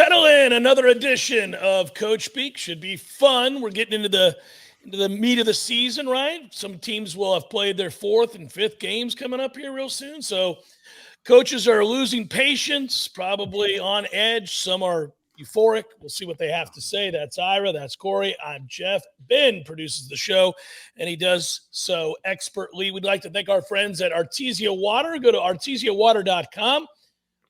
Settle in. Another edition of Coach Speak. Should be fun. We're getting into the meat of the season, right? Some teams will have played their 4th and 5th games coming up here real soon. So coaches are losing patience, probably on edge. Some are euphoric. We'll see what they have to say. That's Ira. That's Corey. I'm Jeff. Ben produces the show, and he does so expertly. We'd like to thank our friends at Artesia Water. Go to artesiawater.com.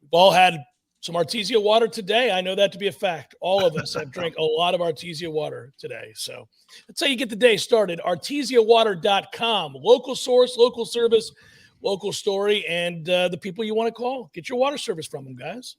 We've all had some Artesia water today. I know that to be a fact. All of us have drank a lot of Artesia water today. So that's how you get the day started. Artesiawater.com. Local source, local service, local story, and the people you want to call. Get your water service from them, guys.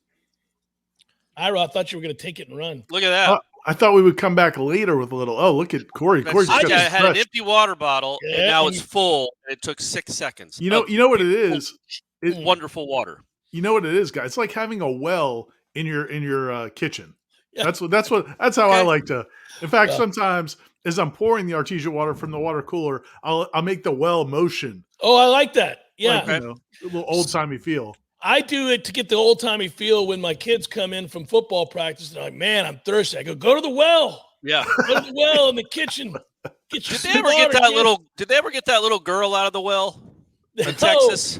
Ira, I thought you were going to take it and run. Look at that. I thought we would come back later with a little. Oh, look at Corey. I had an empty water bottle, and now it's full. And it took 6 seconds. You know what it is? Wonderful water. You know what it is, guys? It's like having a well in your kitchen. Yeah. That's how I like to. In fact, sometimes as I'm pouring the Artesia water from the water cooler, I'll make the well motion. Oh, I like that. Yeah, like, a little old timey feel. I do it to get the old timey feel when my kids come in from football practice. And they're like, "Man, I'm thirsty." I go to the well. Yeah, go to the well in the kitchen. Did they ever get that little girl out of the well? In Texas,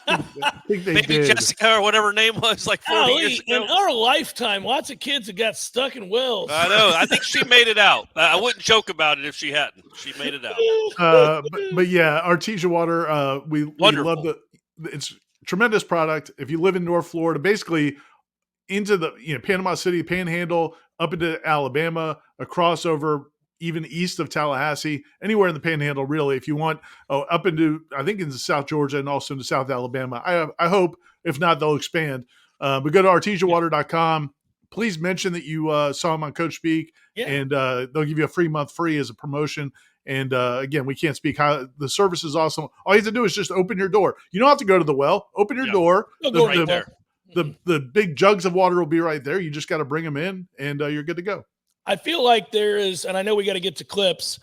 I think they maybe did. Jessica or whatever her name was, like 40 years ago. In our lifetime, lots of kids have got stuck in wells. I know. I think she made it out. I wouldn't joke about it if she hadn't. She made it out. But yeah, Artesia water. We love it's a tremendous product. If you live in North Florida, basically into the Panama City Panhandle, up into Alabama, across over. Even east of Tallahassee, anywhere in the Panhandle, really. If you want, up into, I think into South Georgia and also into South Alabama. I hope, if not, they'll expand. But go to artesiawater.com. Please mention that you saw them on Coach Speak, and they'll give you a free month free as a promotion. And again, we can't speak how the service is awesome. All you have to do is just open your door. You don't have to go to the well. Open your door. The big jugs of water will be right there. You just got to bring them in, and you're good to go. I feel like there is, and I know we got to get to clips.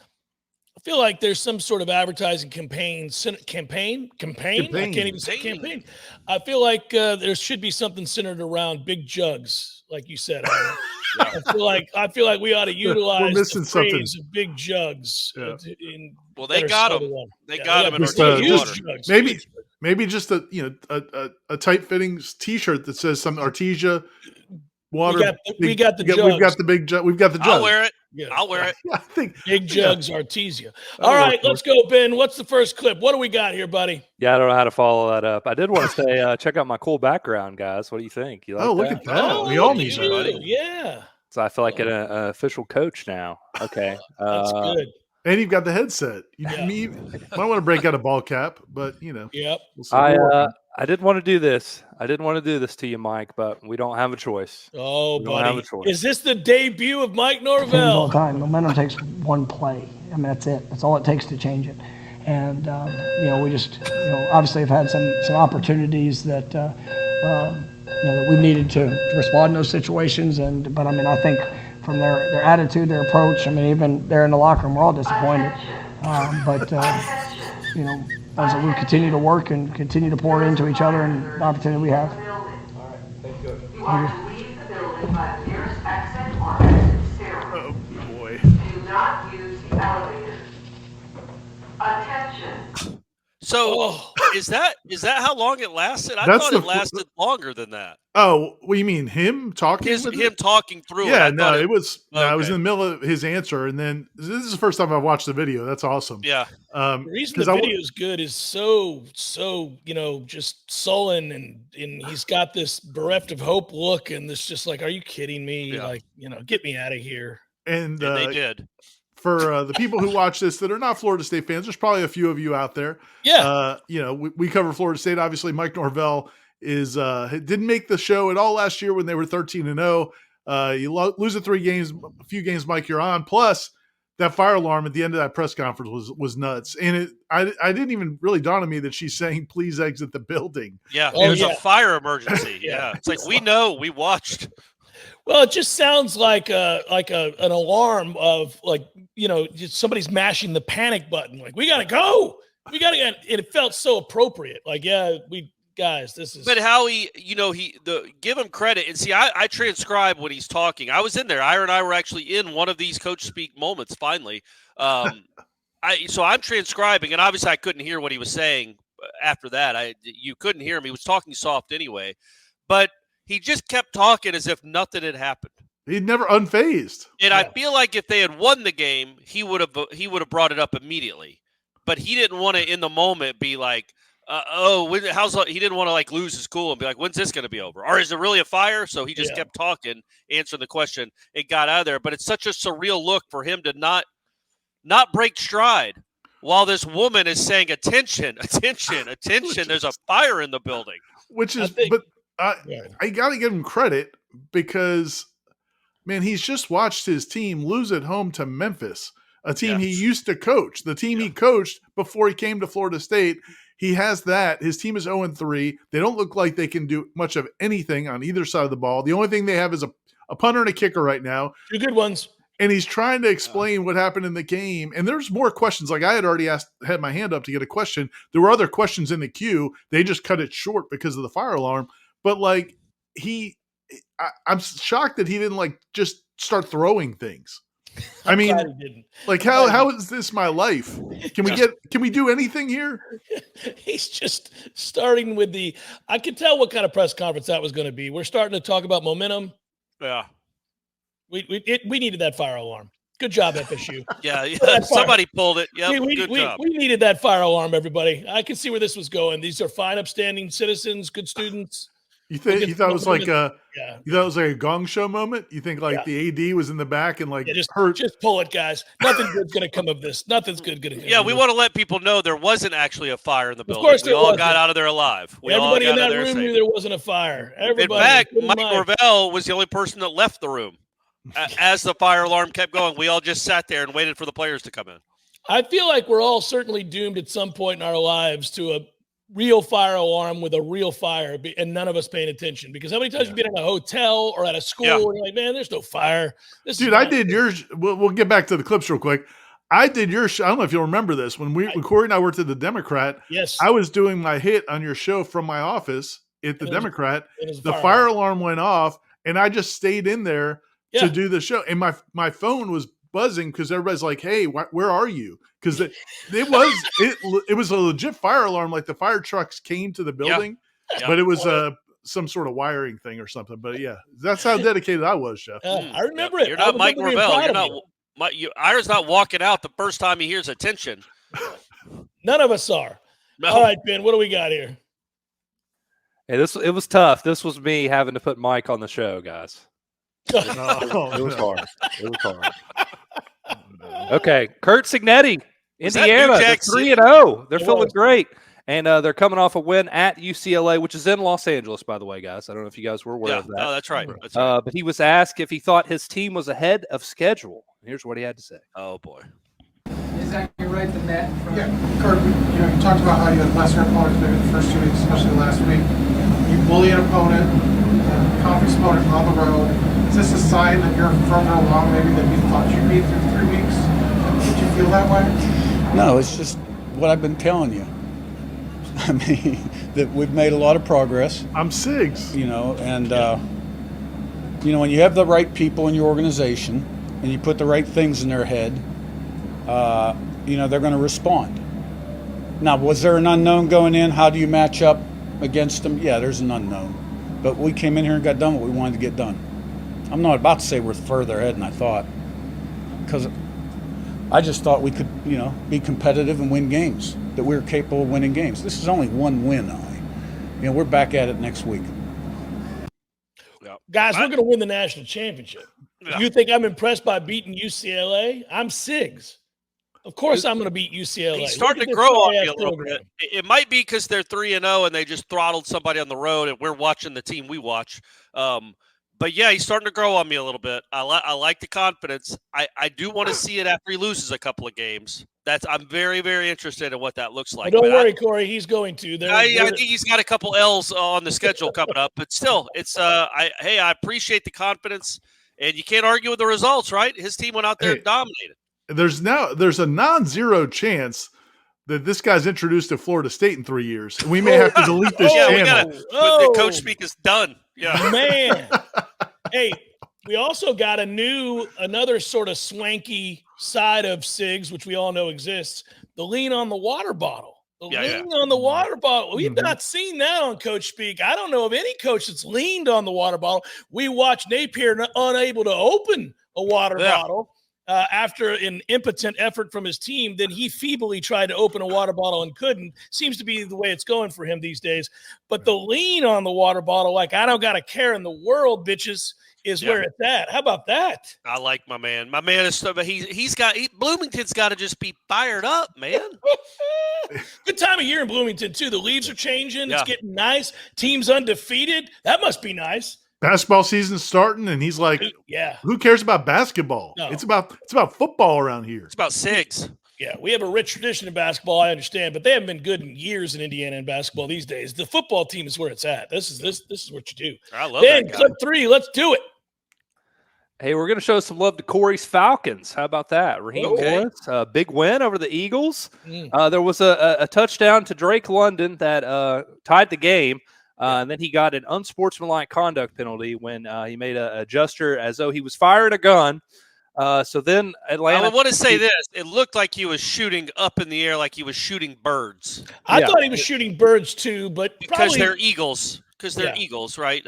I feel like there's some sort of advertising campaign. I can't even say campaign. I feel like there should be something centered around big jugs, like you said. I feel like we ought to utilize the phrase of big jugs. Yeah. Well, they got them. They got them in Artesia. Maybe just a tight fitting T-shirt that says some Artesia. Water. We got the jugs. We've got the big jug. We've got the jug. I'll wear it. Yeah. I'll wear it. I think big jugs, Artesia. All right, let's go, Ben. What's the first clip? What do we got here, buddy? Yeah, I don't know how to follow that up. I did want to say, check out my cool background, guys. What do you think? You like look at that. We all need that, buddy. Yeah. So I feel like an official coach now. Okay. That's good. And you've got the headset. You might want to break out a ball cap, but Yep. We'll see. I didn't want to do this. I didn't want to do this to you, Mike, but we don't have a choice. Oh, buddy. Is this the debut of Mike Norvell? Momentum takes one play. I mean, that's it. That's all it takes to change it. And, we just, obviously have had some opportunities that, that we needed to respond in those situations. But I think from their attitude, their approach, even they're in the locker room, we're all disappointed. As we continue to work and continue to pour into each other and the opportunity we have. All right, thank you. Leave the building by the nearest exit or exit stairway. Oh, boy. Do not use the elevator. Attention. So is that how long it lasted? I thought it lasted longer than that. Oh, what you mean him talking? Him talking through. Yeah, it was in the middle of his answer, and then this is the first time I've watched the video. That's awesome. Yeah. The reason the video is good is so just sullen and he's got this bereft of hope look, and this just like, are you kidding me? Yeah. Get me out of here. And they did. For the people who watch this that are not Florida State fans, there's probably a few of you out there. Yeah. We cover Florida State. Obviously, Mike Norvell didn't make the show at all last year when they were 13-0. You lose a few games, Mike, you're on. Plus, that fire alarm at the end of that press conference was nuts. And I didn't even really dawn on me that she's saying, please exit the building. Yeah, there's a fire emergency. Yeah. It's like, we know, we watched. Well, it just sounds like an alarm of somebody's mashing the panic button. Like, we got to go. We got to get. And it felt so appropriate. Like, guys, this is. But how give him credit and see. I transcribe when he's talking. I was in there. Ira and I were actually in one of these coach speak moments. Finally, so I'm transcribing, and obviously I couldn't hear what he was saying after that. You couldn't hear him. He was talking soft anyway, but he just kept talking as if nothing had happened. He'd never unfazed. And I feel like if they had won the game, he would have brought it up immediately. But he didn't want to in the moment be like, he didn't want to like lose his cool and be like, when's this going to be over? Or is it really a fire? So he just kept talking, answering the question. It got out of there. But it's such a surreal look for him to not break stride while this woman is saying, attention, attention, attention. There's a fire in the building. I got to give him credit because, man, he's just watched his team lose at home to Memphis, a team he used to coach, the team he coached before he came to Florida State. He has that. His team is 0-3. They don't look like they can do much of anything on either side of the ball. The only thing they have is a punter and a kicker right now. 2 good ones. And he's trying to explain what happened in the game. And there's more questions. Like I had already had my hand up to get a question. There were other questions in the queue. They just cut it short because of the fire alarm. But like I'm shocked that he didn't like just start throwing things. I mean, like how is this my life? Can we do anything here? He's just starting with I could tell what kind of press conference that was going to be. We're starting to talk about momentum. Yeah. We needed that fire alarm. Good job, FSU. Yeah. Somebody pulled it. Yeah, good job. We needed that fire alarm, everybody. I can see where this was going. These are fine, upstanding citizens, good students. You thought it was like a Gong Show moment? You think like the AD was in the back and like just pull it, guys. Nothing good's going to come of this. Nothing's good going to come. Yeah, we want to let people know there wasn't actually a fire in the building. Of course, we all got out of there alive. Everybody in that room knew there wasn't a fire. In fact, Mike Norvell was the only person that left the room as the fire alarm kept going. We all just sat there and waited for the players to come in. I feel like we're all certainly doomed at some point in our lives to a real fire alarm with a real fire, and none of us paying attention. Because how many times you've been in a hotel or at a school and you're like, man, there's no fire. Dude, I did yours. We'll get back to the clips real quick. I did your show. I don't know if you'll remember this. When Corey and I worked at the Democrat, yes, I was doing my hit on your show from my office at the Democrat. The fire alarm went off, and I just stayed in there to do the show. And my phone was buzzing because everybody's like, hey, where are you? Because it was a legit fire alarm. Like the fire trucks came to the building, but it was some sort of wiring thing or something. But yeah, that's how dedicated I was, Jeff. I remember it. You're not Mike Norvell. You're not. Ira's not walking out the first time he hears attention. None of us are. No. All right, Ben, what do we got here? Hey, it was tough. This was me having to put Mike on the show, guys. It was hard. It was hard. Okay, Curt Cignetti, Indiana, they're 3-0. They're feeling great, and they're coming off a win at UCLA, which is in Los Angeles, by the way, guys. I don't know if you guys were aware of that. Oh, that's right. That's right. But he was asked if he thought his team was ahead of schedule. Here's what he had to say. Oh boy. Is that right? The net? Yeah, Curt. You talked about how you had lesser opponents maybe the first 2 weeks, especially last week. You bully an opponent, a conference opponent on the road. Is this a sign that you're further along maybe than you thought you'd be through 3 weeks? Did you feel that way? No, it's just what I've been telling you. I mean, that we've made a lot of progress. I'm Sigs. And when you have the right people in your organization and you put the right things in their head, they're going to respond. Now, was there an unknown going in? How do you match up against them? Yeah, there's an unknown. But we came in here and got done what we wanted to get done. I'm not about to say we're further ahead than I thought, because I just thought we could, be competitive and win games, that we were capable of winning games. This is only one win, we're back at it next week. Guys, we're going to win the national championship. Yeah. You think I'm impressed by beating UCLA? I'm Sigs. Of course I'm going to beat UCLA. He's starting to grow on me a little bit. It might be because they're 3-0 and they just throttled somebody on the road and we're watching the team we watch. But yeah, he's starting to grow on me a little bit. I like the confidence. I do want to see it after he loses a couple of games. I'm very, very interested in what that looks like. Well, don't worry, Corey. He's going to. I think he's got a couple L's on the schedule coming up. But still, it's I appreciate the confidence, and you can't argue with the results, right? His team went out there and dominated. There's a non-zero chance that this guy's introduced to Florida State in 3 years, and we may have to delete this channel. The coach speak is done. Yeah, man. Hey, we also got another sort of swanky side of SIGs, which we all know exists. The lean on the water bottle. Lean on the water bottle. We've not seen that on Coach Speak. I don't know of any coach that's leaned on the water bottle. We watched Napier unable to open a water bottle after an impotent effort from his team. Then he feebly tried to open a water bottle and couldn't. Seems to be the way it's going for him these days. But the lean on the water bottle, like I don't got a care in the world, bitches, is where it's at. How about that? I like my man. My man is Bloomington's got to just be fired up, man. Good time of year in Bloomington too. The leaves are changing. It's getting nice. Team's undefeated. That must be nice. Basketball season's starting, and he's like, who cares about basketball? No. It's about football around here. It's about SIGs. Yeah, we have a rich tradition in basketball, I understand, but they haven't been good in years in Indiana in basketball these days. The football team is where it's at. This is what you do. I love that guy. Clip 3, let's do it. Hey, we're going to show some love to Corey's Falcons. How about that? Raheem Morris, big win over the Eagles. There was a touchdown to Drake London that tied the game, and then he got an unsportsmanlike conduct penalty when he made a gesture as though he was firing a gun. So then Atlanta. I want to say this. It looked like he was shooting up in the air like he was shooting birds. I thought he was shooting birds too, but because they're Eagles. Because they're Eagles, right?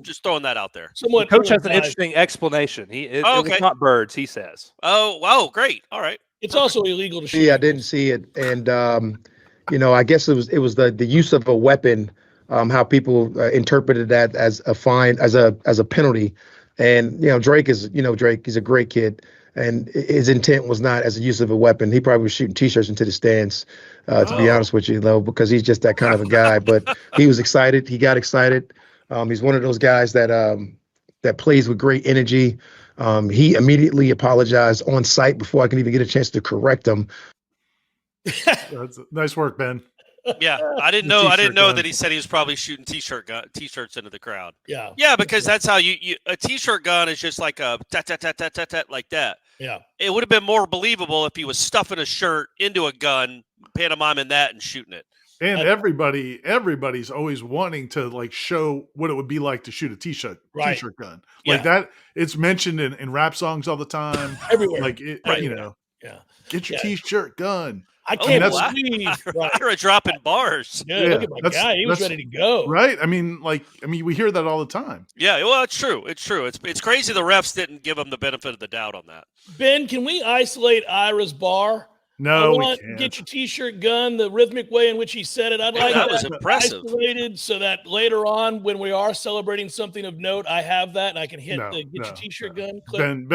Just throwing that out there. The coach has an interesting explanation. It was not birds, he says. Oh, great. All right. It's also illegal to shoot. Yeah, I didn't see it, and I guess it was the use of a weapon, how people interpreted that as a fine, as a penalty, and Drake is he's a great kid. And his intent was not as a use of a weapon. He probably was shooting T-shirts into the stands, to be honest with you, though, because he's just that kind of a guy. But he was excited. He got excited. He's one of those guys that plays with great energy. He immediately apologized on site before I can even get a chance to correct him. That's nice work, Ben. Yeah, I didn't know that he said he was probably shooting T-shirts into the crowd. Yeah, because that's how you a T-shirt gun is just like a tat tat tat tat tat tat like that. Yeah, it would have been more believable if he was stuffing a shirt into a gun, pantomiming that, and shooting it. And everybody's always wanting to show what it would be like to shoot a T-shirt gun like that. It's mentioned in rap songs all the time, everywhere. Get your T-shirt gun. I can't believe Ira dropping bars. Yeah, look at my guy. He was ready to go. Right? I mean, we hear that all the time. Yeah, well, it's true. It's true. It's crazy the refs didn't give him the benefit of the doubt on that. Ben, can we isolate Ira's bar? No, we can't. Get your T-shirt gun, the rhythmic way in which he said it. I'd like that was impressive. Isolated so that later on, when we are celebrating something of note, I have that and I can hit your T-shirt gun clip.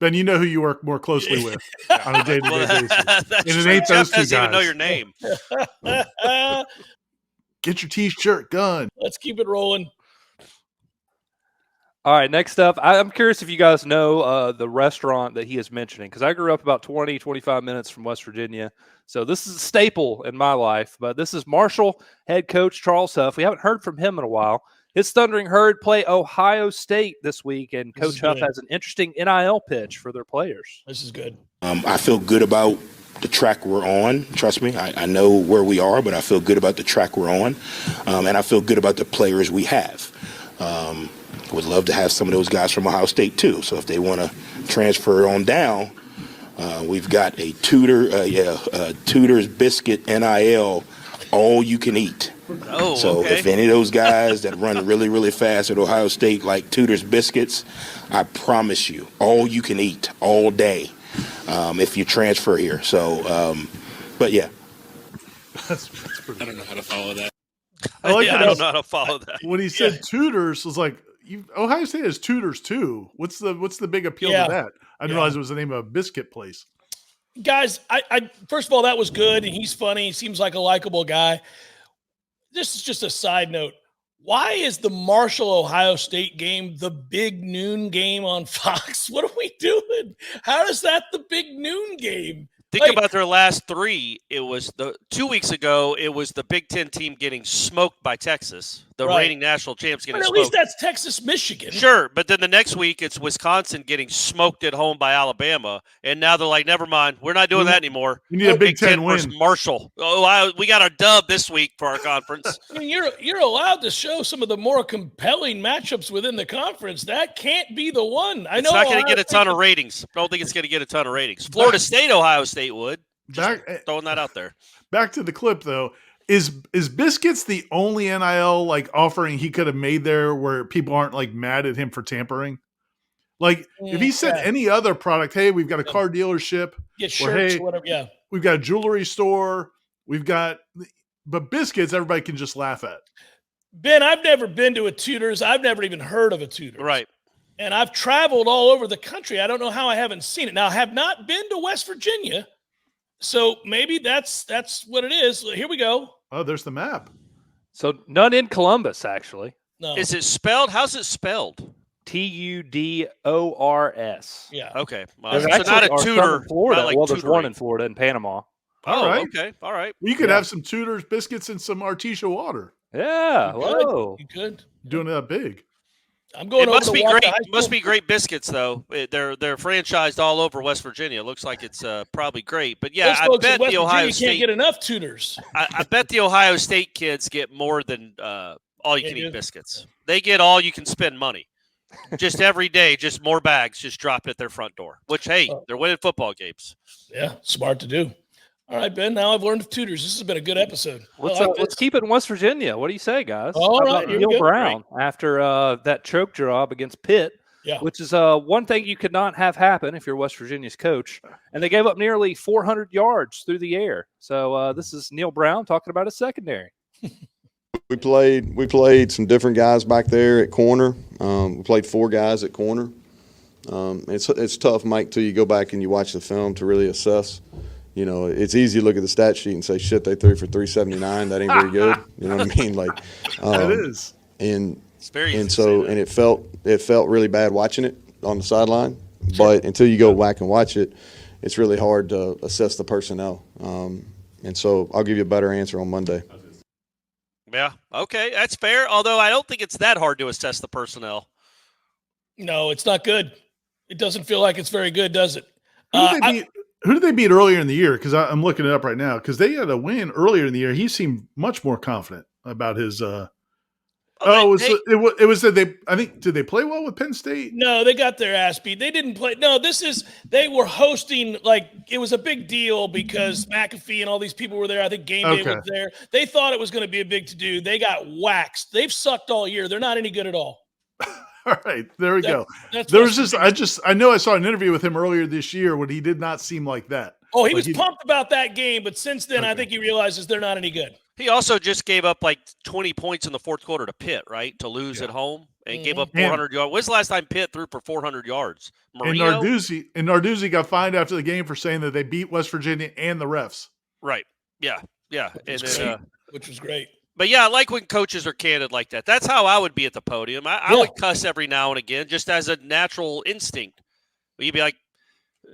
Ben, you know who you work more closely with on a day-to-day basis. And it ain't those two guys. Doesn't even know your name. Get your T-shirt gun. Let's keep it rolling. All right, next up, I'm curious if you guys know the restaurant that he is mentioning, because I grew up about 20, 25 minutes from West Virginia. So this is a staple in my life. But this is Marshall head coach Charles Huff. We haven't heard from him in a while. His Thundering Herd play Ohio State this week, and Coach Huff has an interesting NIL pitch for their players. This is good. I feel good about the track we're on. Trust me, I know where we are, but I feel good about the track we're on. And I feel good about the players we have. Would love to have some of those guys from Ohio State too. So if they want to transfer on down, we've got a Tudor's Biscuit NIL, all you can eat. If any of those guys that run really, really fast at Ohio State like Tudor's Biscuits, I promise you, all you can eat all day if you transfer here. So, but yeah. That's pretty I don't know how to follow that. I don't know how to follow that. When he said Tudors, was like, Ohio State has Tudors too. What's the big appeal to that? I didn't realize it was the name of a biscuit place. Guys, I first of all, that was good, and he's funny. He seems like a likable guy. This is just a side note. Why is the Marshall-Ohio State game the big noon game on Fox? What are we doing? How is that the big noon game? Think about their last three. It was 2 weeks ago. It was the Big Ten team getting smoked by Texas. The reigning national champs getting but at smoked. least that's Texas, Michigan. Sure, but then the next week it's Wisconsin getting smoked at home by Alabama, and now they're like, never mind, we're not doing that anymore. You need a Big Ten versus win. Marshall. We got our dub this week for our conference. I mean, you're allowed to show some of the more compelling matchups within the conference. That can't be the one. I know it's not going to get a ton of ratings. I don't think it's going to get a ton of ratings. Florida State, Ohio State would. Just throwing that out there. Back to the clip though. Is Biscuits the only NIL like offering he could have made there where people aren't like mad at him for tampering? Like if he said any other product, hey, we've got a car dealership, get shirts, hey, whatever. Yeah, we've got a jewelry store, but Biscuits, everybody can just laugh at. Ben, I've never been to a Tudor's. I've never even heard of a Tudor's. Right. And I've traveled all over the country. I don't know how I haven't seen it. Now, I have not been to West Virginia. So maybe that's what it is. Here we go. Oh, there's the map. So none in Columbus, actually. No. Is it spelled? How's it spelled? Tudors. Yeah. Okay. There's So actually not a tutor. in Florida. Not like Well, there's tutoring. one in Florida in Panama. All right. Okay. All right. You could have some Tudor's biscuits and some Artesia water. Yeah. Whoa. You could. Doing that big. I'm going It over must to be watch great. the high Must school. be great biscuits, though. They're franchised all over West Virginia. It looks like it's probably great. But yeah, Those I folks in bet West the Ohio Virginia State can't get enough Tudors. I bet the Ohio State kids get more than all you can do. eat biscuits. They get all you can spend money. Just every day, just more bags just dropped at their front door. Which hey, they're winning football games. Yeah, smart to do. All right, Ben. Now I've learned of Tudors. This has been a good episode. Let's keep it in West Virginia. What do you say, guys? All How right, about here we Neal go. Brown after that choke job against Pitt, Yeah. which is one thing you could not have happen if you're West Virginia's coach. And they gave up nearly 400 yards through the air. So this is Neal Brown talking about his secondary. We played some different guys back there at corner. We played 4 guys at corner. It's tough, Mike, till you go back and you watch the film to really assess. You know, it's easy to look at the stat sheet and say, shit, they threw for 379. That ain't very good. You know what I mean? Like, it is. And It's very easy and to so say that. and it felt really bad watching it on the sideline. But until you go back and watch it, it's really hard to assess the personnel. And so I'll give you a better answer on Monday. Yeah. Okay, that's fair. Although I don't think it's that hard to assess the personnel. No, it's not good. It doesn't feel like it's very good, does it? Who did they beat earlier in the year? Because I'm looking it up right now. Because they had a win earlier in the year. He seemed much more confident about his. It was that they. I think did they play well with Penn State? No, they got their ass beat. They didn't play. No, they were hosting, like, it was a big deal because McAfee and all these people were there. I think Game Day was there. They thought it was going to be a big to-do. They got waxed. They've sucked all year. They're not any good at all. All right, there we go. That's There was I know I saw an interview with him earlier this year when he did not seem like that. Oh, he was pumped about that game, but since then, I think he realizes they're not any good. He also just gave up like 20 points in the fourth quarter to Pitt, right? To lose at home and gave up 400 yards. When's the last time Pitt threw for 400 yards? Marino? And Narduzzi got fined after the game for saying that they beat West Virginia and the refs. Right. Yeah. Yeah. And then, which was great. But yeah, I like when coaches are candid like that. That's how I would be at the podium. I would cuss every now and again just as a natural instinct. You'd be like,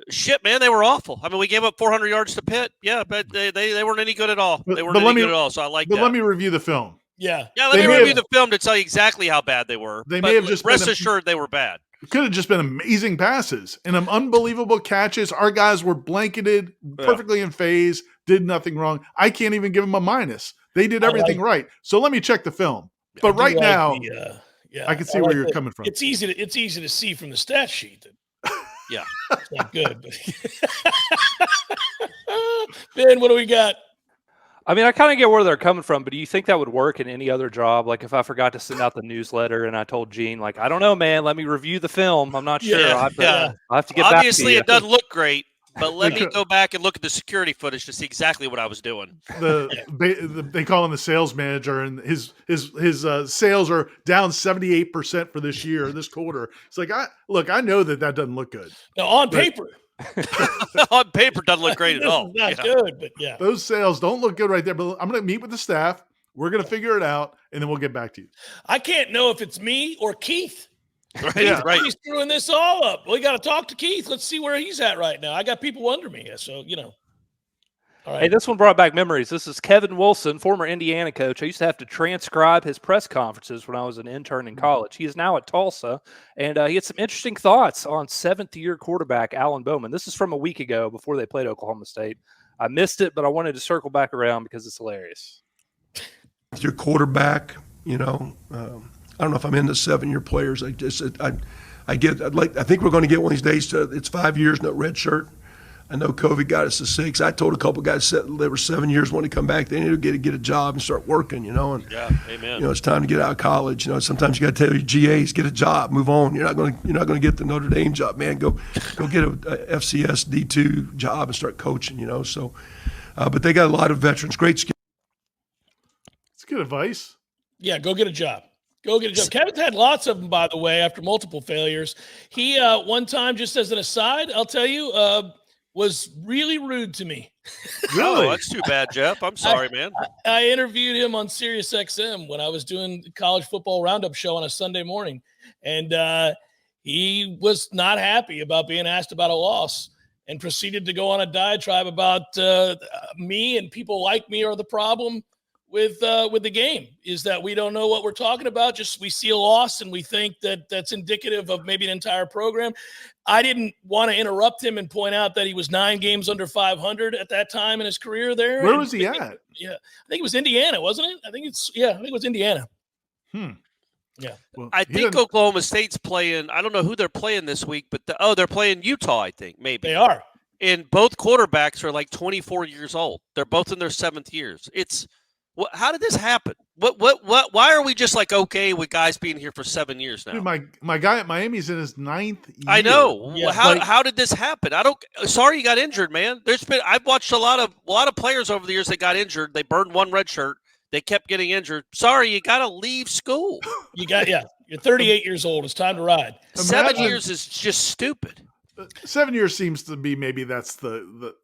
shit, man, they were awful. I mean, we gave up 400 yards to Pitt. Yeah, but they weren't any good at all. They weren't any good at all, so I like that. But let me review the film. Yeah. Yeah, let me review the film to tell you exactly how bad they were. They may have just rest assured they were bad. It could have just been amazing passes and unbelievable catches. Our guys were blanketed, perfectly in phase, did nothing wrong. I can't even give them a minus. They did everything right. So let me check the film. But right now, I can see where you're coming from. It's easy to see from the stat sheet that yeah, it's not good. Ben, what do we got? I mean, I kind of get where they're coming from, but do you think that would work in any other job? Like if I forgot to send out the newsletter and I told Gene, like, I don't know, man, let me review the film. I'm not sure. I'll have to get back to you. Obviously, it doesn't look great, but let me go back and look at the security footage to see exactly what I was doing. They call him the sales manager, and his sales are down 78% for this year, this quarter. It's like, I know that doesn't look good. No, on paper. On paper, doesn't look great at all. Not good, but yeah. Those sales don't look good right there, but I'm going to meet with the staff. We're going to figure it out, and then we'll get back to you. I can't know if it's me or Keith. Right. He's screwing this all up. We got to talk to Keith. Let's see where he's at right now. I got people under me, so All right. Hey, this one brought back memories. This is Kevin Wilson, former Indiana coach. I used to have to transcribe his press conferences when I was an intern in college. He is now at Tulsa, and he had some interesting thoughts on seventh-year quarterback Alan Bowman. This is from a week ago before they played Oklahoma State. I missed it, but I wanted to circle back around because it's hilarious. Your quarterback, I don't know if I'm into 7-year players. I think we're going to get one of these days. It's 5 years, no red shirt. I know COVID got us to 6. I told a couple guys that they were 7 years when they come back, they need to get a job and start working, And yeah, amen. It's time to get out of college. Sometimes you got to tell your GAs, get a job, move on. You're not going to get the Notre Dame job, man. Go get a FCS D2 job and start coaching. So, but they got a lot of veterans, great skill. It's good advice. Yeah, go get a job. Go get a job. Kevin's had lots of them, by the way, after multiple failures. He one time, just as an aside, I'll tell you, was really rude to me. Really? Oh, that's too bad, Jeff. I'm sorry, man. I interviewed him on Sirius XM when I was doing the college football roundup show on a Sunday morning, and he was not happy about being asked about a loss and proceeded to go on a diatribe about me and people like me are the problem with the game, is that we don't know what we're talking about. Just we see a loss and we think that that's indicative of maybe an entire program. I didn't want to interrupt him and point out that he was 9 games under 500 at that time in his career there. Where was he at? Yeah, I think it was Indiana, wasn't it? I think it was Indiana. Yeah. Well, I think Oklahoma State's playing. I don't know who they're playing this week, but they're playing Utah. I think maybe they are. And both quarterbacks are like 24 years old. They're both in their 7th years. How did this happen? Why are we just like okay with guys being here for 7 years now? Dude, my guy at Miami's in his 9th year. I know. Yeah. How did this happen? Sorry you got injured, man. I've watched a lot of players over the years that got injured. They burned one red shirt. They kept getting injured. Sorry, you got to leave school. You're 38 years old. It's time to ride. 7 years is just stupid. 7 years seems to be maybe that's the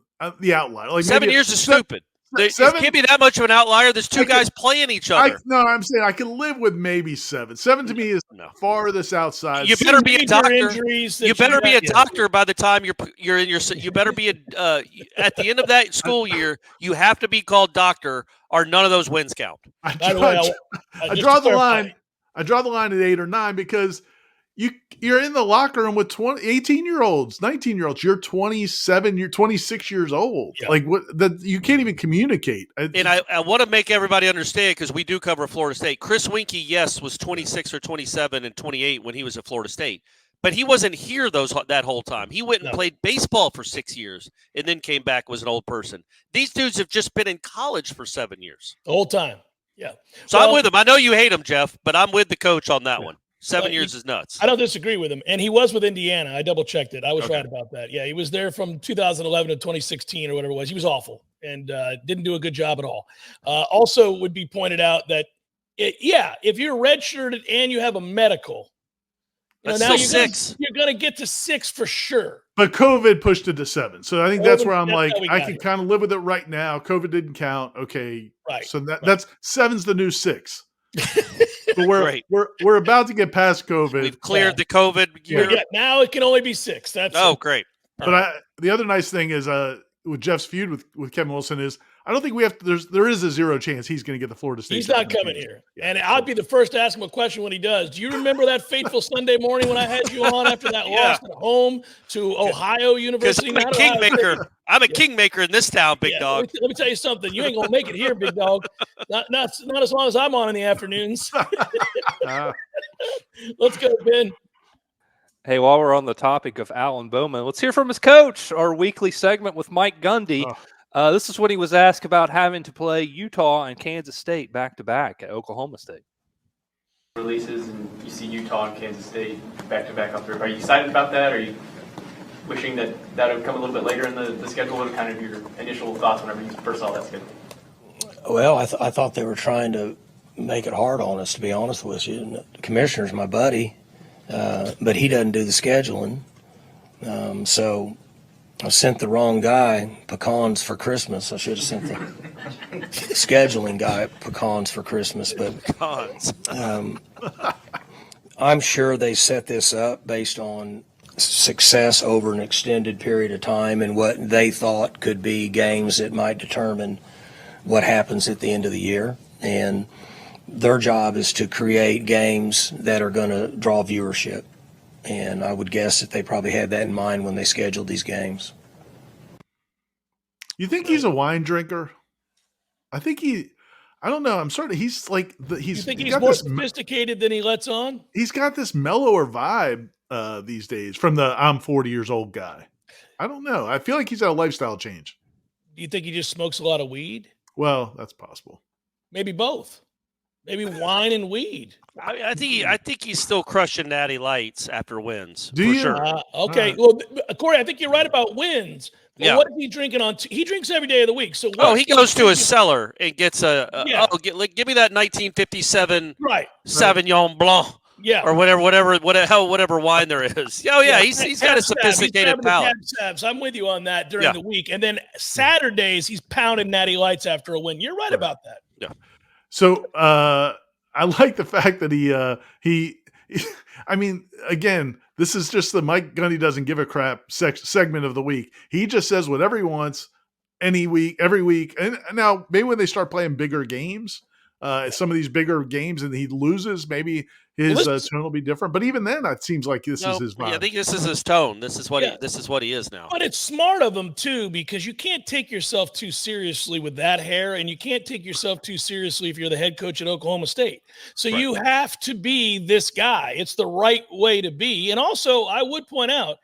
outlier. Like 7 years is stupid. It can't be that much of an outlier. There's two guys playing each other. I'm saying I can live with maybe 7. 7 to me is farthest outside. You better be a doctor. You better be a doctor by the time you're in your. You better be at the end of that school year. You have to be called doctor, or none of those wins count. I draw the line. I draw the line at 8 or 9 because you're in the locker room with 18-year-olds, 19-year-olds. You're 27, you're 26 years old. Yeah. Like you can't even communicate. And I want to make everybody understand, because we do cover Florida State. Chris Winkie, yes, was 26 or 27 and 28 when he was at Florida State. But he wasn't here that whole time. He went and played baseball for 6 years and then came back, was an old person. These dudes have just been in college for 7 years. The whole time. Yeah. So I'm with him. I know you hate him, Jeff, but I'm with the coach on that one. 7 years is nuts. I don't disagree with him. And he was with Indiana. I double-checked it. I was right about that. Yeah, he was there from 2011 to 2016 or whatever it was. He was awful and didn't do a good job at all. Also would be pointed out that, if you're redshirted and you have a medical, that's now still 6. You're going to get to 6 for sure. But COVID pushed it to 7. So I think that's where I'm like, I can kind of live with it right now. COVID didn't count. Okay. Right. So that's 7's the new 6. But we're about to get past COVID. We've cleared the COVID year. Yeah, now it can only be 6. That's great. But the other nice thing is with Jeff's feud with Kevin Wilson is I don't think we have to, there is a 0 chance he's going to get the Florida State. He's not coming here. Yeah. And I'd be the first to ask him a question when he does. Do you remember that fateful Sunday morning when I had you on after that loss at home to Ohio University? I'm a kingmaker. I'm a kingmaker in this town, big dog. Let me tell you something. You ain't going to make it here, big dog. Not as long as I'm on in the afternoons. Let's go, Ben. Hey, while we're on the topic of Alan Bowman, let's hear from his coach, our weekly segment with Mike Gundy. This is when he was asked about having to play Utah and Kansas State back-to-back at Oklahoma State. Releases, and you see Utah and Kansas State back-to-back up there. Are you excited about that? Are you wishing that would come a little bit later in the schedule? What are kind of your initial thoughts whenever you first saw that schedule? Well, I thought they were trying to make it hard on us, to be honest with you. And the commissioner's my buddy, but he doesn't do the scheduling. So I sent the wrong guy pecans for Christmas. I should have sent the scheduling guy pecans for Christmas. But I'm sure they set this up based on success over an extended period of time and what they thought could be games that might determine what happens at the end of the year. And their job is to create games that are going to draw viewership. And I would guess that they probably had that in mind when they scheduled these games. You think he's a wine drinker? I don't know. I'm sort of, you think he's more sophisticated than he lets on? He's got this mellower vibe these days from the I'm 40 years old guy. I don't know. I feel like he's had a lifestyle change. Do you think he just smokes a lot of weed? Well, that's possible. Maybe both. Maybe wine and weed. I think he's still crushing Natty Lights after wins. Do you? Sure. Okay. Well, Corey, I think you're right about wins. But what is he drinking on? He drinks every day of the week. So he goes to his cellar and gets give me that 1957 Sauvignon Blanc. Yeah. Or whatever wine there is. Oh yeah, he's got a sophisticated palate. I'm with you on that during the week. And then Saturdays he's pounding Natty Lights after a win. You're right about that. Yeah. So I like the fact that he I mean, again, this is just the Mike Gundy doesn't give a crap segment of the week. He just says whatever he wants every week. And now maybe when they start playing bigger games, some of these bigger games and he loses, maybe his tone will be different. But even then, it seems like this is his vibe. I think this is his tone. This is what he is now. But it's smart of him too, because you can't take yourself too seriously with that hair, and you can't take yourself too seriously if you're the head coach at Oklahoma State. So you have to be this guy. It's the right way to be. And also, I would point out,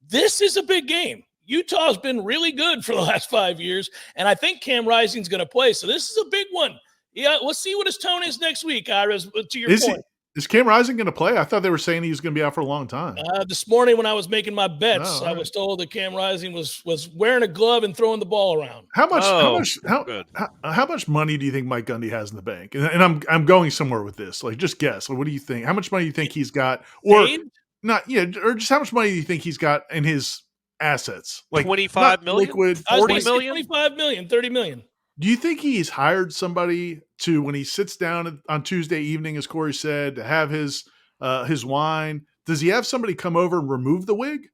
this is a big game. Utah's been really good for the last 5 years, and I think Cam Rising's going to play. So this is a big one. Yeah, we'll see what his tone is next week, Ira, to your point. Is Cam Rising going to play? I thought they were saying he was going to be out for a long time. This morning when I was making my bets, I was told that Cam Rising was wearing a glove and throwing the ball around. How much money do you think Mike Gundy has in the bank? And I'm going somewhere with this. Like, just guess. Like, what do you think? How much money do you think he's got? Or not? Yeah, or just how much money do you think he's got in his assets? Like 25 million, liquid, 40 million, 25 million, 30 million. Do you think he's hired somebody to, when he sits down on Tuesday evening, as Corey said, to have his wine? Does he have somebody come over and remove the wig?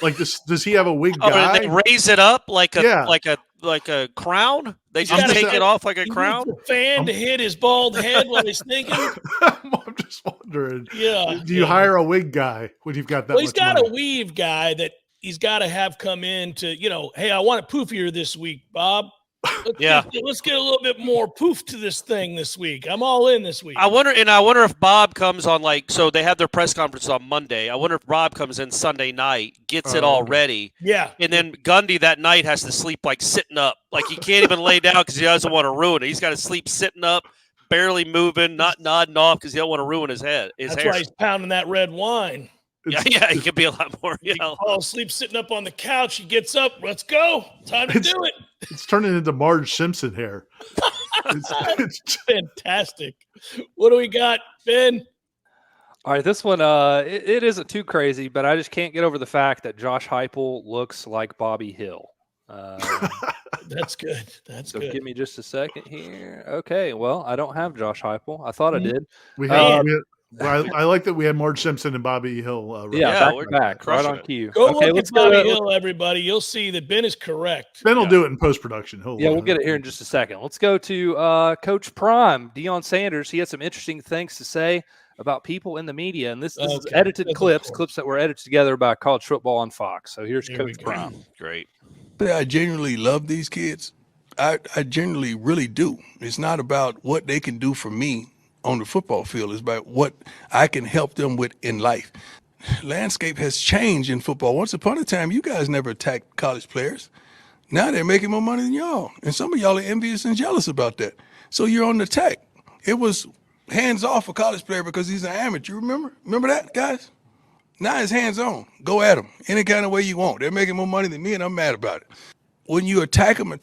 Like this? Does he have a wig guy? And they raise it up like a crown. They just take it off like a crown. A fan to hit his bald head while he's thinking. I'm just wondering. Yeah. Do you hire a wig guy when you've got that? Well, he's got money? a weave guy that he's got to have come in to, hey, I want it poofier this week, Bob. Let's get a little bit more poof to this thing this week. I'm all in this week. I wonder if Bob comes on so they have their press conference on Monday. I wonder if Bob comes in Sunday night, gets it all ready. Yeah. And then Gundy that night has to sleep like sitting up. Like he can't even lay down because he doesn't want to ruin it. He's got to sleep sitting up, barely moving, not nodding off because he don't want to ruin his head. That's why he's pounding that red wine. He could be a lot more. He falls asleep sitting up on the couch. He gets up. Let's go. Time to do it. It's turning into Marge Simpson hair. It's fantastic. What do we got, Ben? All right, this one, it isn't too crazy, but I just can't get over the fact that Josh Heupel looks like Bobby Hill. That's good. So give me just a second here. Okay, well, I don't have Josh Heupel. I thought I did. I like that we had Marge Simpson and Bobby Hill. Back right on cue. Go look at Bobby Hill, everybody. You'll see that Ben is correct. Ben will do it in post-production. We'll get it here in just a second. Let's go to Coach Prime, Deion Sanders. He had some interesting things to say about people in the media, and this is edited clips that were edited together by College Football on Fox. So here's Coach Prime. Great. I genuinely love these kids. I genuinely really do. It's not about what they can do for me on the football field. Is about what I can help them with in life. Landscape has changed in football. Once upon a time, you guys never attacked college players. Now they're making more money than y'all. And some of y'all are envious and jealous about that. So you're on the attack. It was hands off for college player because he's an amateur. Remember that, guys? Now it's hands on. Go at them any kind of way you want. They're making more money than me, and I'm mad about it. When you attack them,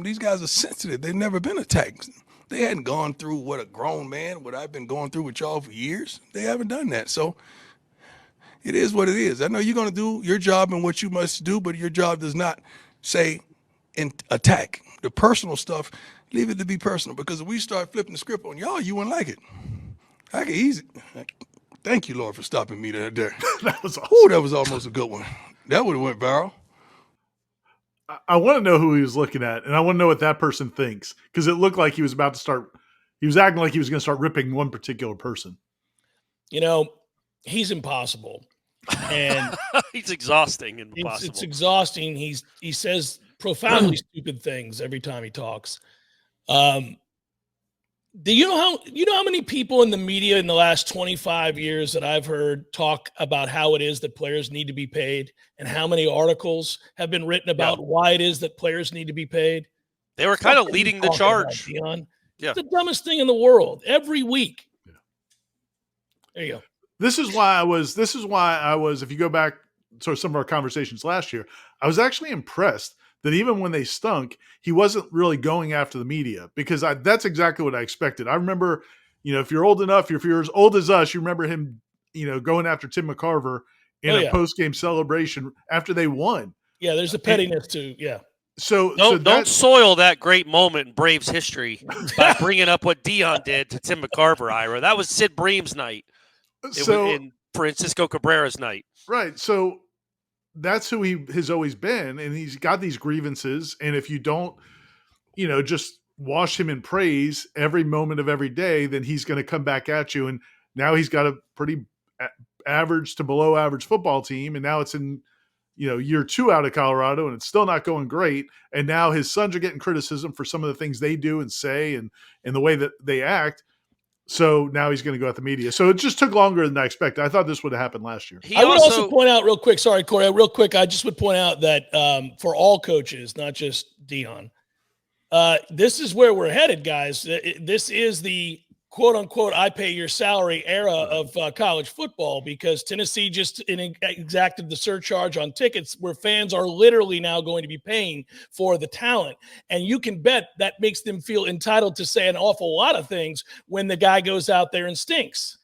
these guys are sensitive. They've never been attacked. They hadn't gone through what I've been going through with y'all for years. They haven't done that. So it is what it is. I know you're going to do your job and what you must do, but your job does not say attack. The personal stuff, leave it to be personal, because if we start flipping the script on y'all, you wouldn't like it. I can easily Thank you, Lord, for stopping me there. That was awesome. Ooh, that was almost a good one. That would have went viral. I want to know who he was looking at, and I want to know what that person thinks, because it looked like he was about to start. He was acting like he was going to start ripping one particular person. You know, he's impossible, and he's exhausting and impossible. It's exhausting. He says profoundly stupid things every time he talks. Do you know how many people in the media in the last 25 years that I've heard talk about how it is that players need to be paid, and how many articles have been written about why it is that players need to be paid? They were kind of leading the charge. Deion. Yeah. It's the dumbest thing in the world every week. Yeah. There you go. This is why I was, if you go back to some of our conversations last year, I was actually impressed that even when they stunk, he wasn't really going after the media, because that's exactly what I expected. I remember, if you're old enough, if you're as old as us, you remember him, going after Tim McCarver in a post-game celebration after they won. Yeah, there's a pettiness to, yeah. So don't soil that great moment in Braves history by bringing up what Deion did to Tim McCarver, Ira. That was Sid Bream's night. In Francisco Cabrera's night. Right. So that's who he has always been, and he's got these grievances, and if you don't, just wash him in praise every moment of every day, then he's going to come back at you. And now he's got a pretty average to below average football team, and now it's in year 2 out of Colorado, and it's still not going great. And now his sons are getting criticism for some of the things they do and say, and the way that they act. So now he's going to go at the media. So it just took longer than I expected. I thought this would have happened last year. I would also point out real quick, sorry, Corey, real quick, I just would point out that for all coaches, not just Deion, this is where we're headed, guys. This is the quote-unquote I pay your salary era of college football, because Tennessee just exacted the surcharge on tickets, where fans are literally now going to be paying for the talent. And you can bet that makes them feel entitled to say an awful lot of things when the guy goes out there and stinks.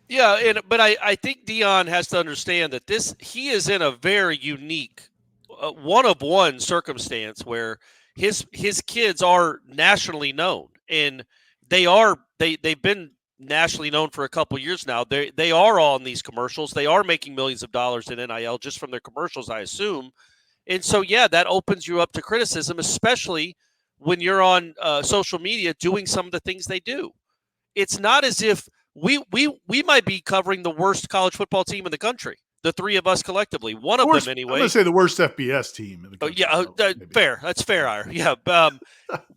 Yeah, but I think Deion has to understand that he is in a very unique one-of-one circumstance where his kids are nationally known, and they've been nationally known for a couple years now. They are all in these commercials. They are making millions of dollars in NIL just from their commercials, I assume. And so, yeah, that opens you up to criticism, especially when you're on social media doing some of the things they do. It's not as if we might be covering the worst college football team in the country. The three of us collectively, one of them anyway. I'm going to say the worst FBS team in the country. Fair. That's fair, Ira. Yeah,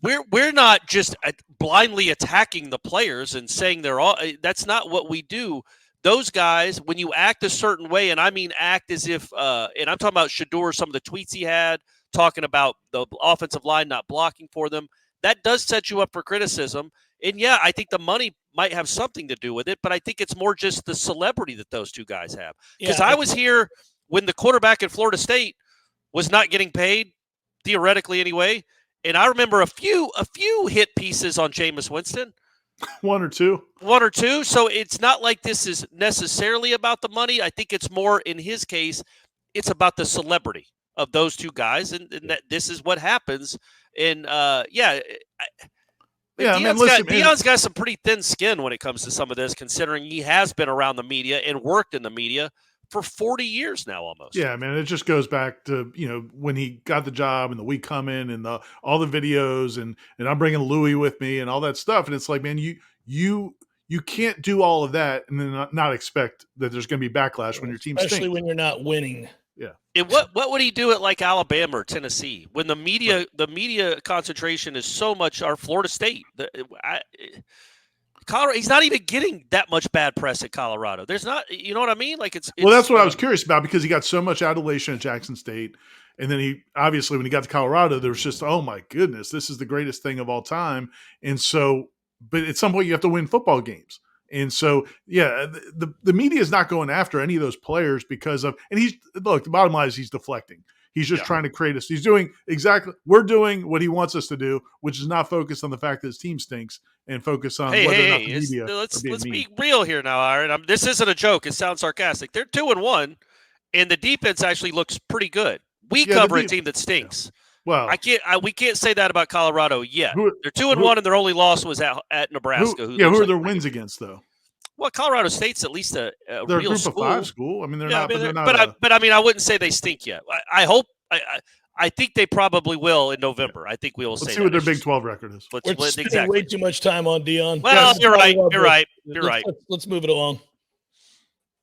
we're not just blindly attacking the players and saying they're all. That's not what we do. Those guys, when you act a certain way, and I mean act as if, and I'm talking about Shador, some of the tweets he had talking about the offensive line not blocking for them, that does set you up for criticism. And yeah, I think the money might have something to do with it, but I think it's more just the celebrity that those two guys have. Because I was here when the quarterback at Florida State was not getting paid, theoretically anyway, and I remember a few hit pieces on Jameis Winston. One or two. So it's not like this is necessarily about the money. I think it's more, in his case, it's about the celebrity of those two guys, and that this is what happens. And Deion's got some pretty thin skin when it comes to some of this, considering he has been around the media and worked in the media for 40 years now almost. Yeah, man, it just goes back to, when he got the job and the We Come In and all the videos and I'm bringing Louis with me and all that stuff. And it's like, man, you can't do all of that and then not expect that there's going to be backlash when your team stinks. Especially when you're not winning. Yeah. And what would he do at like Alabama or Tennessee when the media concentration is so much, or Florida State? Colorado, he's not even getting that much bad press at Colorado. There's not, you know what I mean? Like it's that's what I was curious about, because he got so much adulation at Jackson State, and then he obviously when he got to Colorado, there was just, oh my goodness, this is the greatest thing of all time. And so, but at some point you have to win football games. And so, yeah, the media is not going after any of those players because of, and the bottom line is he's deflecting. He's just trying to create us. He's doing we're doing what he wants us to do, which is not focus on the fact that his team stinks and focus on whether or not the media. Let's be real here now, Aaron. This isn't a joke. It sounds sarcastic. They're 2-1, and the defense actually looks pretty good. We cover a team that stinks. Yeah. Well, we can't say that about Colorado yet. They're 2-1, and their only loss was at Nebraska. Who are their wins against, though? Well, Colorado State's at least a They're real a group school. of 5 school. I mean, they're Yeah, not. I mean, They're not. but I mean, I wouldn't say they stink yet. I hope. I think they probably will in November. I think we will. Let's say see what their that. Big 12 record is. We're spending way too much time on Deion. Well, you're right. You're right. You're right. Let's move it along.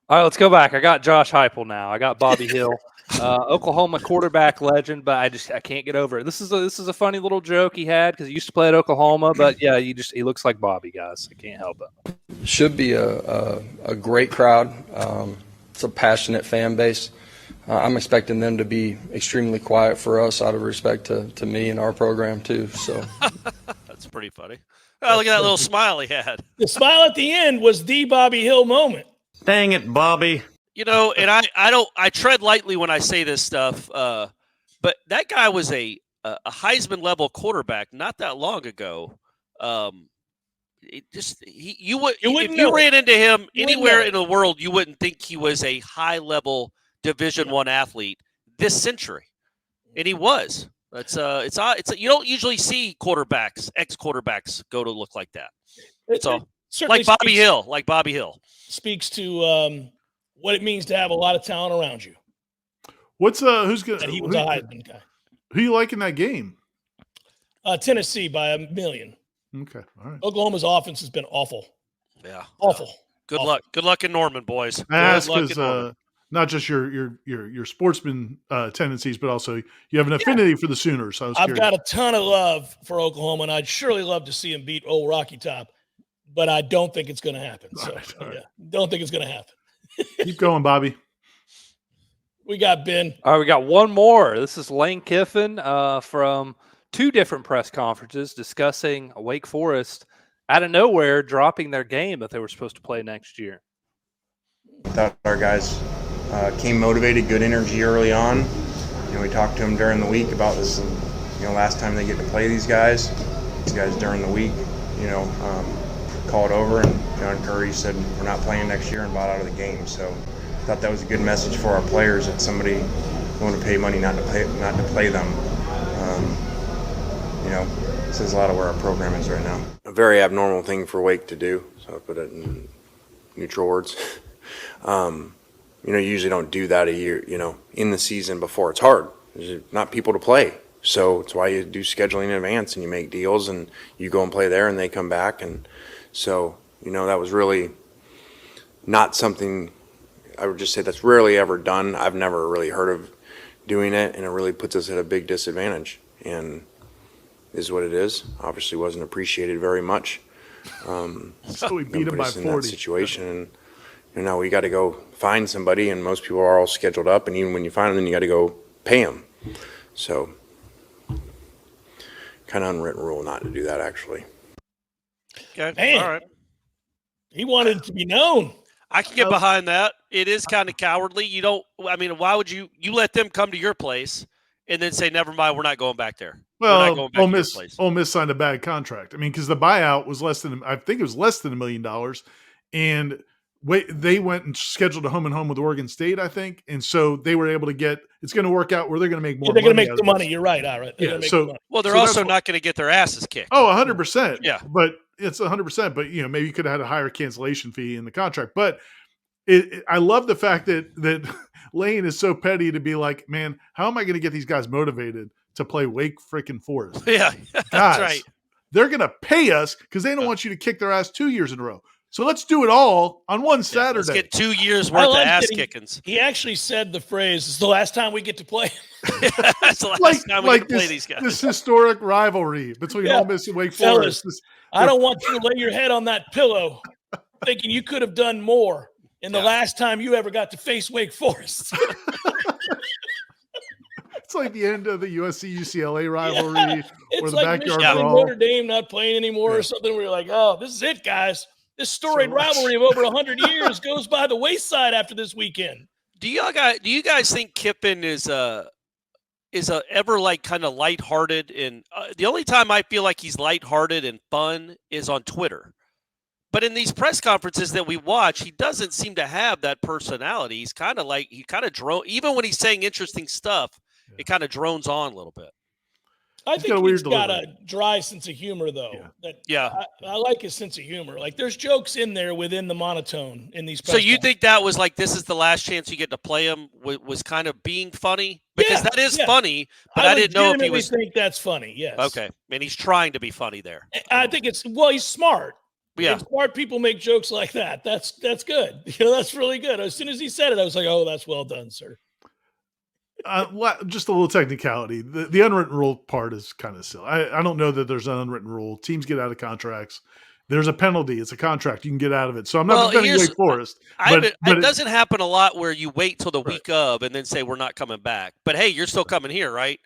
All right, let's go back. I got Josh Heupel now. I got Bobby Hill, Oklahoma quarterback legend, but I can't get over it. This is a funny little joke he had because he used to play at Oklahoma, but yeah, he looks like Bobby, guys. I can't help it. Should be a great crowd. It's a passionate fan base. I'm expecting them to be extremely quiet for us out of respect to me and our program too. So that's pretty funny. Oh, look at that little smile he had. The smile at the end was the Bobby Hill moment. Dang it, Bobby. You know, and I tread lightly when I say this stuff, but that guy was a Heisman level quarterback not that long ago. If you ran into him anywhere in the world, you wouldn't think he was a high level Division I athlete this century, and he was. It's you don't usually see ex quarterbacks go to look like that. It's all like Bobby Hill. Speaks to what it means to have a lot of talent around you. Who's good? He was a Heisman guy. Who you like in that game? Tennessee by 1 million. Okay, all right. Oklahoma's offense has been awful. Yeah, awful. Good luck. Good luck in Norman, boys. That's because not just your sportsman tendencies, but also you have an affinity for the Sooners. So I've got a ton of love for Oklahoma, and I'd surely love to see him beat old Rocky Top, but I don't think it's going to happen. So don't think it's going to happen. Keep going, Bobby. We got Ben. All right, we got one more. This is Lane Kiffin from 2 different press conferences discussing Wake Forest out of nowhere dropping their game that they were supposed to play next year. Thought our guys came motivated, good energy early on. You know, we talked to them during the week about this. You know, last time they get to play these guys during the week, called over, and John Curry said we're not playing next year and bought out of the game. So I thought that was a good message for our players that somebody willing to pay money not to play them. It says a lot of where our program is right now. A very abnormal thing for Wake to do, so I put it in neutral words. You usually don't do that a year, in the season before. It's hard. There's not people to play. So it's why you do scheduling in advance and you make deals and you go and play there and they come back. And so, that was really not something, I would just say that's rarely ever done. I've never really heard of doing it, and it really puts us at a big disadvantage. And is what it is. Obviously wasn't appreciated very much. So we beat him by 40. That situation, and now we got to go find somebody, and most people are all scheduled up, and even when you find them, then you got to go pay them. So, kind of unwritten rule not to do that, actually. Okay. Man, all right. He wanted it to be known. I can get behind that. It is kind of cowardly. Why would you let them come to your place and then say, never mind, we're not going back there? Well, Ole Miss signed a bad contract. I mean, because the buyout was less than $1 million, and they went and scheduled a home and home with Oregon State, I think, and so they were able to get. It's going to work out where they're going to make more. They're going to make the money. You're right. All right. Well, they're also not going to get their asses kicked. Oh, 100%. Yeah, but it's 100%. But maybe you could have had a higher cancellation fee in the contract. But I love the fact that Lane is so petty to be like, man, how am I going to get these guys motivated to play Wake freaking Forest? Yeah, guys, that's right. They're going to pay us because they don't want you to kick their ass 2 years in a row. So let's do it all on one Saturday. Let's get 2 years worth of ass kickings. He actually said the phrase, "It's the last time we get to play." That's the last time we get to play these guys. This historic rivalry between Ole Miss and Wake Forest. I don't want you to lay your head on that pillow thinking you could have done more in the last time you ever got to face Wake Forest. It's like the end of the USC-UCLA rivalry or the like backyard Michigan brawl. Notre Dame not playing anymore or something. We're like, oh, this is it, guys. This storied rivalry of over 100 years goes by the wayside after this weekend. Do you guys think Kiffin is ever like kind of lighthearted? And the only time I feel like he's lighthearted and fun is on Twitter. But in these press conferences that we watch, he doesn't seem to have that personality. He's kind of drone. Even when he's saying interesting stuff, it kind of drones on a little bit. I think he's got a dry sense of humor, though. Yeah. I like his sense of humor. Like, there's jokes in there within the monotone in these. So you think that was like, this is the last chance you get to play him, was kind of being funny? Because that is funny, but I didn't know if he was. I think that's funny, yes. Okay. And he's trying to be funny there. I think he's smart. Yeah. And smart people make jokes like that. That's good. That's really good. As soon as he said it, I was like, oh, that's well done, sir. Just a little technicality. The unwritten rule part is kind of silly. I don't know that there's an unwritten rule. Teams get out of contracts. There's a penalty. It's a contract. You can get out of it. So I'm not defending Wake Forest. It doesn't happen a lot where you wait till the week of and then say we're not coming back. But, hey, you're still coming here, right?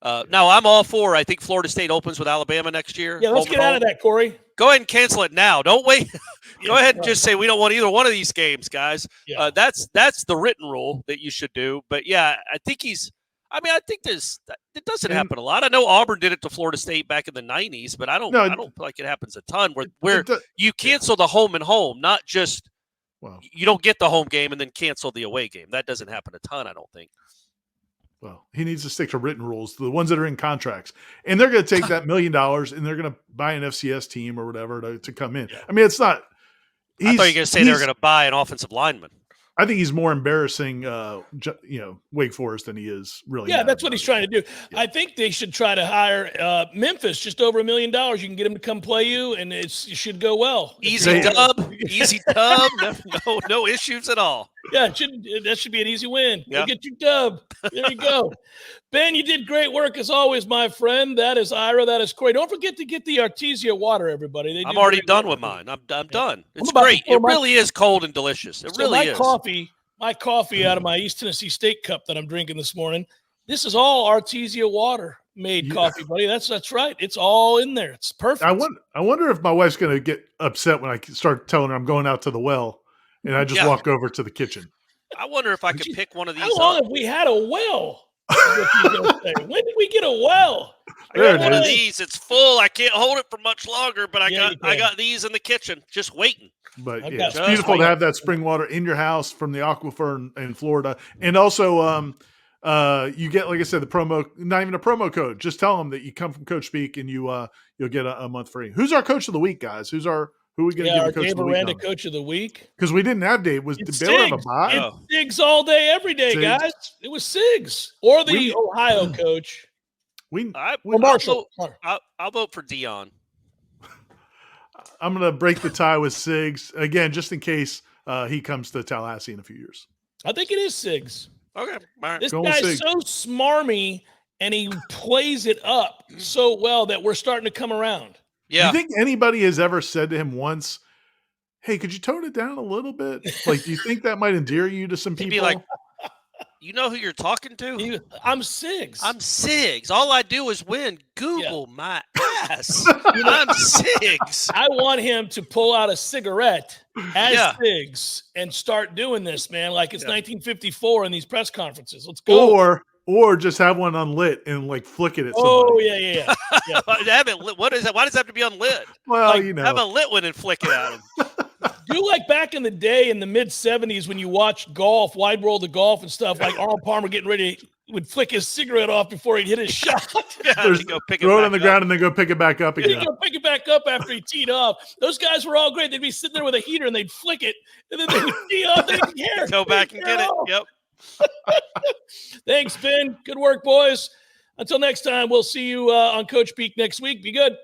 Now, I'm all for, I think Florida State opens with Alabama next year. Yeah, let's get out of that, Corey. Go ahead and cancel it now. Don't wait. Go ahead and just say we don't want either one of these games, guys. Yeah. That's the written rule that you should do. But, yeah, I think it doesn't happen a lot. I know Auburn did it to Florida State back in the 90s, but I don't feel like it happens a ton where you cancel the home and home, not just you don't get the home game and then cancel the away game. That doesn't happen a ton, I don't think. Well, he needs to stick to written rules, the ones that are in contracts. And they're going to take that $1 million and they're going to buy an FCS team or whatever to come in. I mean, it's not. I thought you were going to say they were going to buy an offensive lineman. I think he's more embarrassing, Wake Forest than he is really. Yeah, that's what he's trying to do. Yeah. I think they should try to hire Memphis, just over $1 million. You can get him to come play you, and it should go well. Easy dub. No issues at all. Yeah, that should be an easy win. Yeah. Get your dub. There you go. Ben, you did great work as always, my friend. That is Ira. That is Corey. Don't forget to get the Artesia water, everybody. I'm already done with mine. I'm done. It's great. It really is cold and delicious. It really is. My coffee out of my East Tennessee State cup that I'm drinking this morning. This is all Artesia water made coffee, buddy. That's right. It's all in there. It's perfect. I wonder if my wife's going to get upset when I start telling her I'm going out to the well and I just walk over to the kitchen. I wonder if I could pick one of these. How long have we had a well? When did we get a well? I got one of these. It's full. I can't hold it for much longer, but I got these in the kitchen just waiting. But it's beautiful to have that spring water in your house from the aquifer in Florida. And also you get, like I said, the promo, not even a promo code. Just tell them that you come from Coach Speak and you'll get a month free. Who's our coach of the week, guys? Who are we going to give a coach of the week? Miranda coach of the week. Because we didn't have Dave. Did Baylor have a bye? It's Siggs all day, every day, guys. It was Siggs or the Ohio coach. Marshall. I'll vote for Deion. I'm going to break the tie with Siggs again, just in case he comes to Tallahassee in a few years. I think it is Siggs. Okay, all right. This guy's so smarmy, and he plays it up so well that we're starting to come around. Yeah. Do you think anybody has ever said to him once, hey, could you tone it down a little bit? Like, do you think that might endear you to some people? He'd be like, you know who you're talking to? I'm Siggs. I'm Siggs. All I do is win. Google my ass. I'm Siggs. I want him to pull out a cigarette as Siggs and start doing this, man, like it's 1954 in these press conferences. Let's go. Or just have one unlit and like flick it at somebody. Oh, yeah. Have it lit. What is that? Why does it have to be unlit? Well, have a lit one and flick it at him. Do like back in the day in the mid-'70s when you watched golf, wide world of golf and stuff, like Arnold Palmer getting ready, would flick his cigarette off before he'd hit his shot. Throw it on the ground and then go pick it back up again. He'd go pick it back up after he teed off. Those guys were all great. They'd be sitting there with a heater and they'd flick it, and then they would tee off. They didn't care. Go back and get it. Yep. Thanks, Ben. Good work, boys. Until next time, we'll see you on Coach Peak next week. Be good.